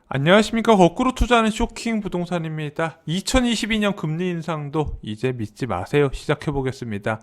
안녕하십니까. 거꾸로 투자하는 쇼킹 부동산입니다. 2022년 금리 인상도 이제 믿지 마세요. 시작해 보겠습니다.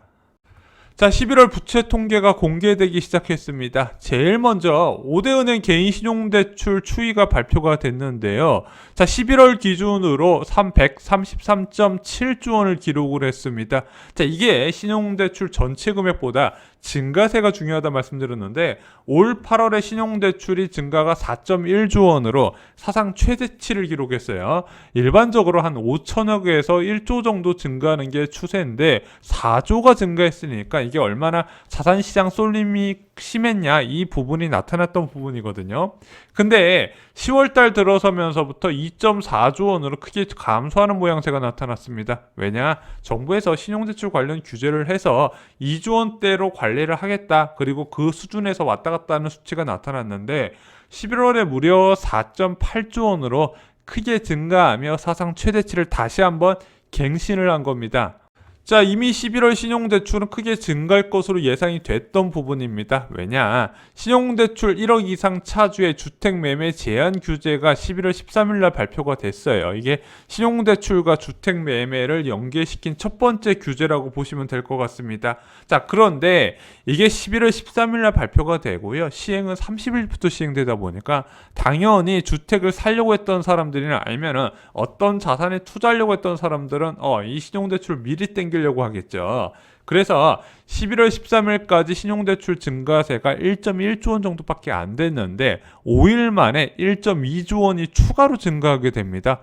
자, 11월 부채 통계가 공개되기 시작했습니다. 제일 먼저 5대 은행 개인 신용대출 추이가 발표가 됐는데요. 자, 11월 기준으로 133.7조 원을 기록을 했습니다. 자, 이게 신용대출 전체 금액보다 증가세가 중요하다 말씀드렸는데 올 8월에 신용대출이 증가가 4.1조 원으로 사상 최대치를 기록했어요. 일반적으로 한 5천억에서 1조 정도 증가하는 게 추세인데 4조가 증가했으니까 이게 얼마나 자산시장 쏠림이 심했냐, 이 부분이 나타났던 부분이거든요. 근데 10월달 들어서면서부터 2.4조 원으로 크게 감소하는 모양새가 나타났습니다. 왜냐? 정부에서 신용대출 관련 규제를 해서 2조 원대로 관리를 하겠다. 그리고 그 수준에서 왔다 갔다 하는 수치가 나타났는데 11월에 무려 4.8조 원으로 크게 증가하며 사상 최대치를 다시 한번 갱신을 한 겁니다. 자, 이미 11월 신용대출은 크게 증가할 것으로 예상이 됐던 부분입니다. 왜냐? 신용대출 1억 이상 차주의 주택매매 제한 규제가 11월 13일 날 발표가 됐어요. 이게 신용대출과 주택매매를 연계시킨 첫 번째 규제라고 보시면 될 것 같습니다. 자, 그런데 이게 11월 13일 날 발표가 되고요. 시행은 30일부터 시행되다 보니까 당연히 주택을 살려고 했던 사람들이나 아니면은 어떤 자산에 투자하려고 했던 사람들은 이 신용대출을 미리 땡기려고 하겠죠. 그래서 11월 13일까지 신용대출 증가세가 1.1조 원 정도밖에 안 됐는데 5일 만에 1.2조 원이 추가로 증가하게 됩니다.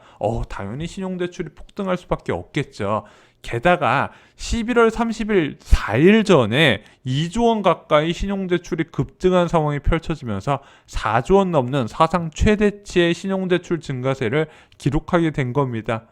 당연히 신용대출이 폭등할 수밖에 없겠죠. 게다가 11월 30일 4일 전에 2조 원 가까이 신용대출이 급증한 상황이 펼쳐지면서 4조 원 넘는 사상 최대치의 신용대출 증가세를 기록하게 된 겁니다.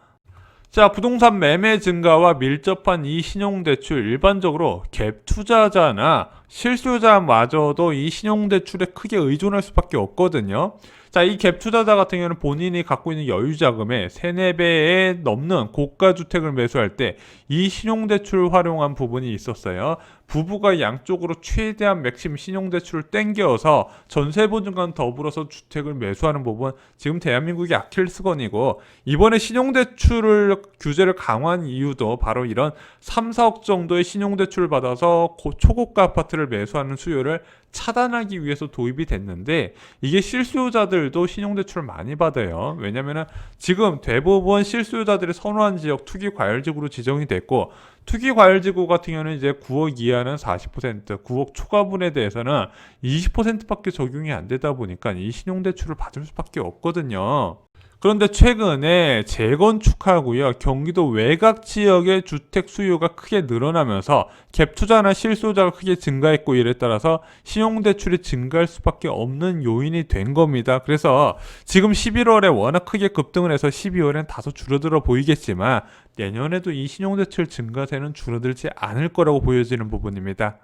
자, 부동산 매매 증가와 밀접한 이 신용대출, 일반적으로 갭 투자자나 실수요자마저도 이 신용대출에 크게 의존할 수밖에 없거든요. 자, 이 갭 투자자 같은 경우는 본인이 갖고 있는 여유자금의 3, 4배에 넘는 고가주택을 매수할 때 이 신용대출을 활용한 부분이 있었어요. 부부가 양쪽으로 최대한 맥심 신용대출을 땡겨서 전세보증과 더불어서 주택을 매수하는 부분, 지금 대한민국의 아킬레스건이고, 이번에 신용대출을 규제를 강화한 이유도 바로 이런 3, 4억 정도의 신용대출을 받아서 초고가 아파트를 매수하는 수요를 차단하기 위해서 도입이 됐는데, 이게 실수요자들도 신용대출을 많이 받아요. 왜냐면은 지금 대부분 실수요자들이 선호한 지역 투기과열지구로 지정이 됐고, 투기과열지구 같은 경우는 이제 9억 이하는 40%, 9억 초과분에 대해서는 20%밖에 적용이 안 되다 보니까 이 신용대출을 받을 수밖에 없거든요. 그런데 최근에 재건축하고요, 경기도 외곽 지역의 주택 수요가 크게 늘어나면서 갭 투자나 실수요자가 크게 증가했고, 이에 따라서 신용대출이 증가할 수밖에 없는 요인이 된 겁니다. 그래서 지금 11월에 워낙 크게 급등을 해서 12월엔 다소 줄어들어 보이겠지만 내년에도 이 신용대출 증가세는 줄어들지 않을 거라고 보여지는 부분입니다.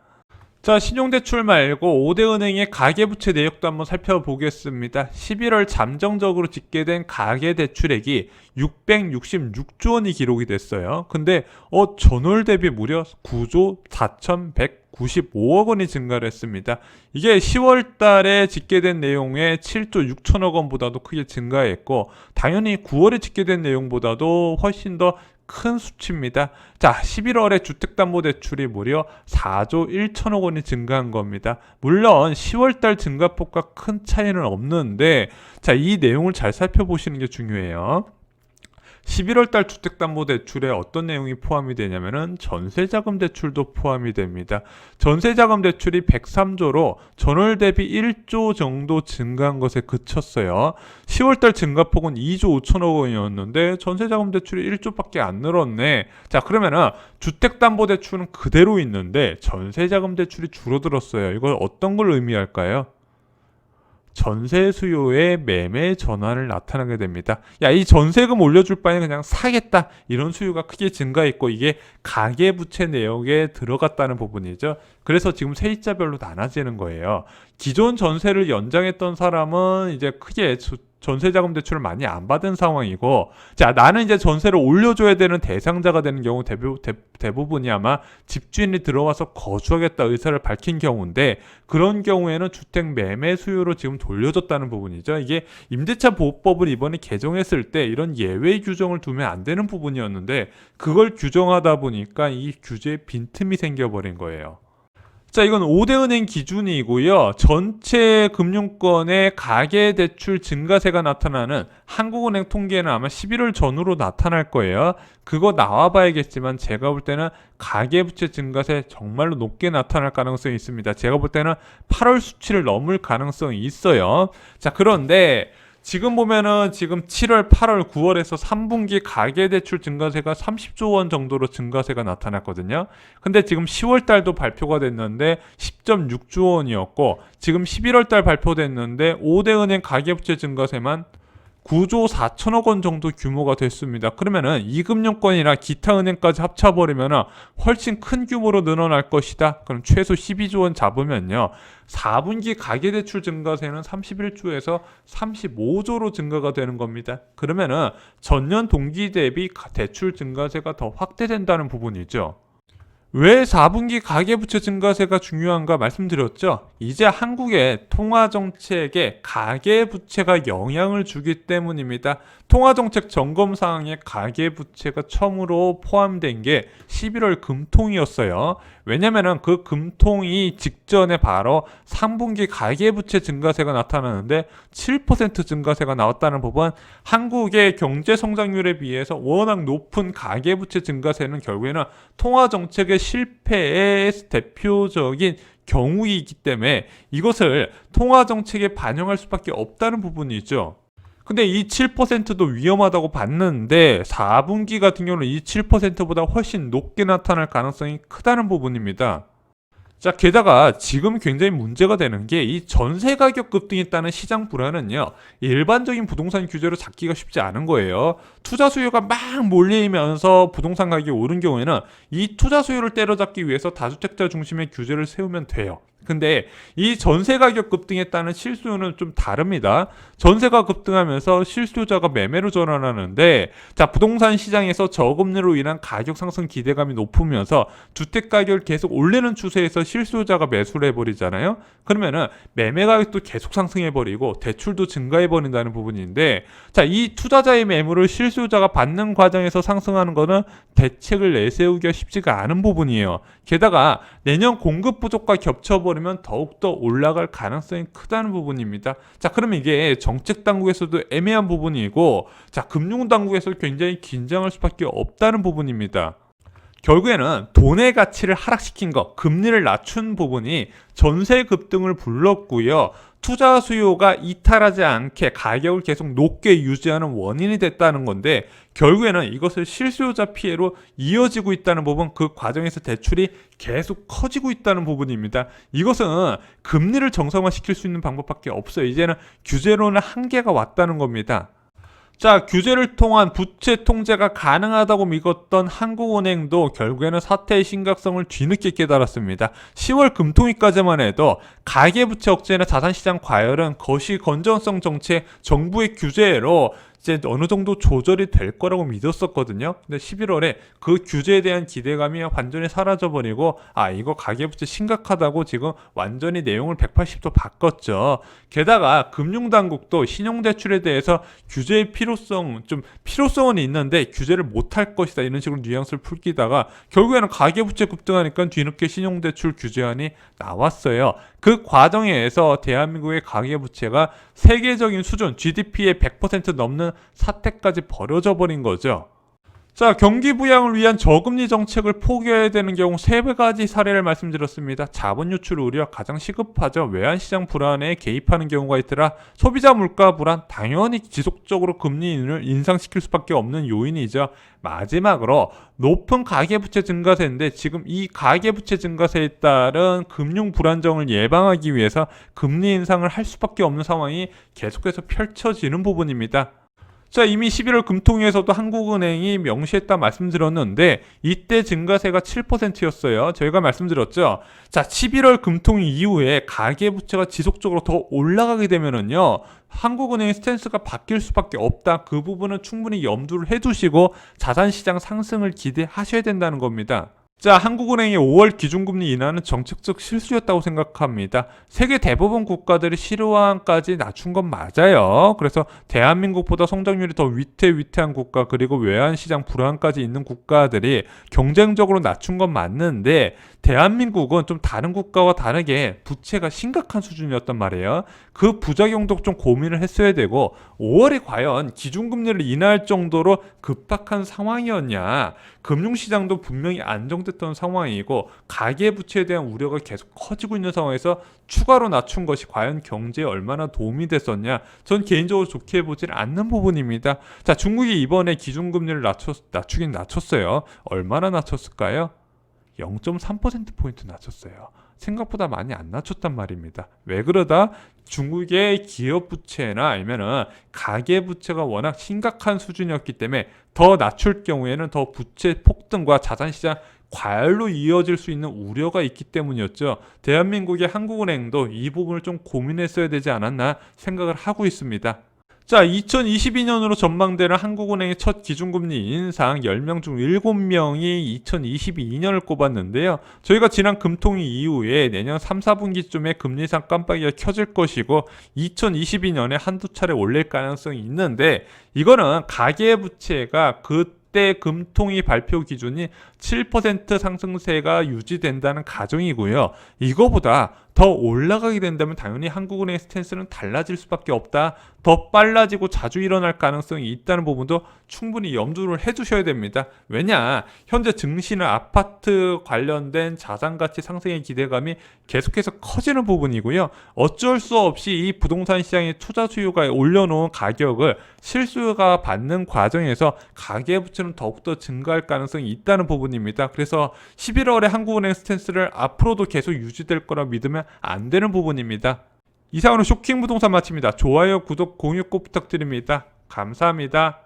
자, 신용대출 말고 5대 은행의 가계부채 내역도 한번 살펴보겠습니다. 11월 잠정적으로 집계된 가계대출액이 666조 원이 기록이 됐어요. 근데 전월 대비 무려 9조 4,195억 원이 증가를 했습니다. 이게 10월 달에 집계된 내용의 7조 6천억 원보다도 크게 증가했고, 당연히 9월에 집계된 내용보다도 훨씬 더 큰 수치입니다. 자, 11월에 주택담보대출이 무려 4조 1천억 원이 증가한 겁니다. 물론 10월달 증가폭과 큰 차이는 없는데, 자, 이 내용을 잘 살펴보시는 게 중요해요. 11월달 주택담보대출에 어떤 내용이 포함이 되냐면은 전세자금 대출도 포함이 됩니다. 전세자금 대출이 103조로 전월 대비 1조 정도 증가한 것에 그쳤어요. 10월달 증가폭은 2조 5천억 원이었는데 전세자금 대출이 1조밖에 안 늘었네. 자, 그러면은 주택담보대출은 그대로 있는데 전세자금 대출이 줄어들었어요. 이걸 어떤 걸 의미할까요? 전세 수요의 매매 전환을 나타나게 됩니다. 이 전세금 올려줄 바에 그냥 사겠다, 이런 수요가 크게 증가했고, 이게 가계부채 내역에 들어갔다는 부분이죠. 그래서 지금 세입자별로 나눠지는 거예요. 기존 전세를 연장했던 사람은 이제 크게 전세자금 대출을 많이 안 받은 상황이고, 자, 나는 이제 전세를 올려줘야 되는 대상자가 되는 경우 대부분이 아마 집주인이 들어와서 거주하겠다 의사를 밝힌 경우인데, 그런 경우에는 주택 매매 수요로 지금 돌려줬다는 부분이죠. 이게 임대차 보호법을 이번에 개정했을 때 이런 예외 규정을 두면 안 되는 부분이었는데, 그걸 규정하다 보니까 이 규제에 빈틈이 생겨버린 거예요. 자, 이건 5대 은행 기준이고요. 전체 금융권의 가계대출 증가세가 나타나는 한국은행 통계는 아마 11월 전후로 나타날 거예요. 그거 나와봐야겠지만 제가 볼 때는 가계부채 증가세 정말로 높게 나타날 가능성이 있습니다. 제가 볼 때는 8월 수치를 넘을 가능성이 있어요. 자, 그런데 지금 보면은 지금 7월, 8월, 9월에서 3분기 가계대출 증가세가 30조 원 정도로 증가세가 나타났거든요. 근데 지금 10월 달도 발표가 됐는데 10.6조 원이었고, 지금 11월 달 발표됐는데 5대 은행 가계부채 증가세만 9조 4천억 원 정도 규모가 됐습니다. 그러면은 이금융권이나 기타 은행까지 합쳐버리면은 훨씬 큰 규모로 늘어날 것이다. 그럼 최소 12조 원 잡으면요, 4분기 가계대출 증가세는 31조에서 35조로 증가가 되는 겁니다. 그러면은 전년 동기 대비 대출 증가세가 더 확대된다는 부분이죠. 왜 4분기 가계부채 증가세가 중요한가 말씀드렸죠. 이제 한국의 통화정책에 가계부채가 영향을 주기 때문입니다. 통화정책 점검사항에 가계부채가 처음으로 포함된 게 11월 금통이었어요. 왜냐면은 그 금통이 직전에 바로 3분기 가계부채 증가세가 나타나는데 7% 증가세가 나왔다는 부분, 한국의 경제 성장률에 비해서 워낙 높은 가계부채 증가세는 결국에는 통화정책의 실패의 대표적인 경우이기 때문에 이것을 통화정책에 반영할 수밖에 없다는 부분이죠. 근데 이 7%도 위험하다고 봤는데 4분기 같은 경우는 이 7%보다 훨씬 높게 나타날 가능성이 크다는 부분입니다. 자, 게다가 지금 굉장히 문제가 되는 게 이 전세 가격 급등에 따른 시장 불안은요, 일반적인 부동산 규제로 잡기가 쉽지 않은 거예요. 투자 수요가 막 몰리면서 부동산 가격이 오른 경우에는 이 투자 수요를 때려잡기 위해서 다주택자 중심의 규제를 세우면 돼요. 근데 이 전세 가격 급등에 따른 실수요는 좀 다릅니다. 전세가 급등하면서 실수요자가 매매로 전환하는데, 자, 부동산 시장에서 저금리로 인한 가격 상승 기대감이 높으면서 주택 가격을 계속 올리는 추세에서 실수요자가 매수를 해버리잖아요. 그러면은 매매 가격도 계속 상승해버리고 대출도 증가해버린다는 부분인데, 자, 이 투자자의 매물을 실수요자가 받는 과정에서 상승하는 거는 대책을 내세우기가 쉽지가 않은 부분이에요. 게다가 내년 공급 부족과 겹쳐버리면 더욱더 올라갈 가능성이 크다는 부분입니다. 자, 그러면 이게 정책 당국에서도 애매한 부분이고, 자, 금융 당국에서 굉장히 긴장할 수밖에 없다는 부분입니다. 결국에는 돈의 가치를 하락시킨 것, 금리를 낮춘 부분이 전세 급등을 불렀고요. 투자 수요가 이탈하지 않게 가격을 계속 높게 유지하는 원인이 됐다는 건데, 결국에는 이것을 실수요자 피해로 이어지고 있다는 부분, 그 과정에서 대출이 계속 커지고 있다는 부분입니다. 이것은 금리를 정상화시킬 수 있는 방법밖에 없어요. 이제는 규제로는 한계가 왔다는 겁니다. 자, 규제를 통한 부채 통제가 가능하다고 믿었던 한국은행도 결국에는 사태의 심각성을 뒤늦게 깨달았습니다. 10월 금통위까지만 해도 가계부채 억제나 자산시장 과열은 거시 건전성 정책, 정부의 규제로 이제 어느 정도 조절이 될 거라고 믿었었거든요. 근데 11월에 그 규제에 대한 기대감이 완전히 사라져버리고, 아, 이거 가계부채 심각하다고 지금 완전히 내용을 180도 바꿨죠. 게다가 금융당국도 신용대출에 대해서 규제의 필요성은 있는데 규제를 못할 것이다, 이런 식으로 뉘앙스를 풀기다가 결국에는 가계부채 급등하니까 뒤늦게 신용대출 규제안이 나왔어요. 그 과정에서 대한민국의 가계부채가 세계적인 수준, GDP의 100% 넘는 사태까지 벌어져 버린 거죠. 자, 경기 부양을 위한 저금리 정책을 포기해야 되는 경우 세 가지 사례를 말씀드렸습니다. 자본 유출 우려 가장 시급하죠. 외환시장 불안에 개입하는 경우가 있더라. 소비자 물가 불안, 당연히 지속적으로 금리를 인상시킬 수밖에 없는 요인이죠. 마지막으로 높은 가계부채 증가세인데, 지금 이 가계부채 증가세에 따른 금융 불안정을 예방하기 위해서 금리 인상을 할 수밖에 없는 상황이 계속해서 펼쳐지는 부분입니다. 자, 이미 11월 금통위에서도 한국은행이 명시했다 말씀드렸는데 이때 증가세가 7%였어요. 저희가 말씀드렸죠. 자, 11월 금통위 이후에 가계부채가 지속적으로 더 올라가게 되면은요, 한국은행의 스탠스가 바뀔 수밖에 없다. 그 부분은 충분히 염두를 해두시고 자산시장 상승을 기대하셔야 된다는 겁니다. 자, 한국은행의 5월 기준금리 인하는 정책적 실수였다고 생각합니다. 세계 대부분 국가들이 실효화까지 낮춘 건 맞아요. 그래서 대한민국보다 성장률이 더 위태위태한 국가, 그리고 외환시장 불안까지 있는 국가들이 경쟁적으로 낮춘 건 맞는데 대한민국은 좀 다른 국가와 다르게 부채가 심각한 수준이었단 말이에요. 그 부작용도 좀 고민을 했어야 되고 5월에 과연 기준금리를 인하할 정도로 급박한 상황이었냐, 금융시장도 분명히 안정됐던 상황이고 가계부채에 대한 우려가 계속 커지고 있는 상황에서 추가로 낮춘 것이 과연 경제에 얼마나 도움이 됐었냐, 전 개인적으로 좋게 보질 않는 부분입니다. 자, 중국이 이번에 기준금리를 낮추긴 낮췄어요. 얼마나 낮췄을까요? 0.3%포인트 낮췄어요. 생각보다 많이 안 낮췄단 말입니다. 왜 그러다? 중국의 기업 부채나 아니면은 가계 부채가 워낙 심각한 수준이었기 때문에 더 낮출 경우에는 더 부채 폭등과 자산시장 과열로 이어질 수 있는 우려가 있기 때문이었죠. 대한민국의 한국은행도 이 부분을 좀 고민했어야 되지 않았나 생각을 하고 있습니다. 자, 2022년으로 전망되는 한국은행의 첫 기준금리 인상 10명 중 7명이 2022년을 꼽았는데요. 저희가 지난 금통위 이후에 내년 3, 4분기쯤에 금리 인상 깜빡이가 켜질 것이고 2022년에 한두 차례 올릴 가능성이 있는데 이거는 가계부채가 그때 금통위 발표 기준이 7% 상승세가 유지된다는 가정이고요. 이거보다 더 올라가게 된다면 당연히 한국은행의 스탠스는 달라질 수밖에 없다. 더 빨라지고 자주 일어날 가능성이 있다는 부분도 충분히 염두를 해두셔야 됩니다. 왜냐? 현재 증시는 아파트 관련된 자산가치 상승의 기대감이 계속해서 커지는 부분이고요. 어쩔 수 없이 이 부동산 시장의 투자 수요가 올려놓은 가격을 실수요가 받는 과정에서 가계부채는 더욱더 증가할 가능성이 있다는 부분입니다. 그래서 11월에 한국은행 스탠스를 앞으로도 계속 유지될 거라 믿으면 안 되는 부분입니다. 이상으로 쇼킹 부동산 마칩니다. 좋아요, 구독, 공유 꼭 부탁드립니다. 감사합니다.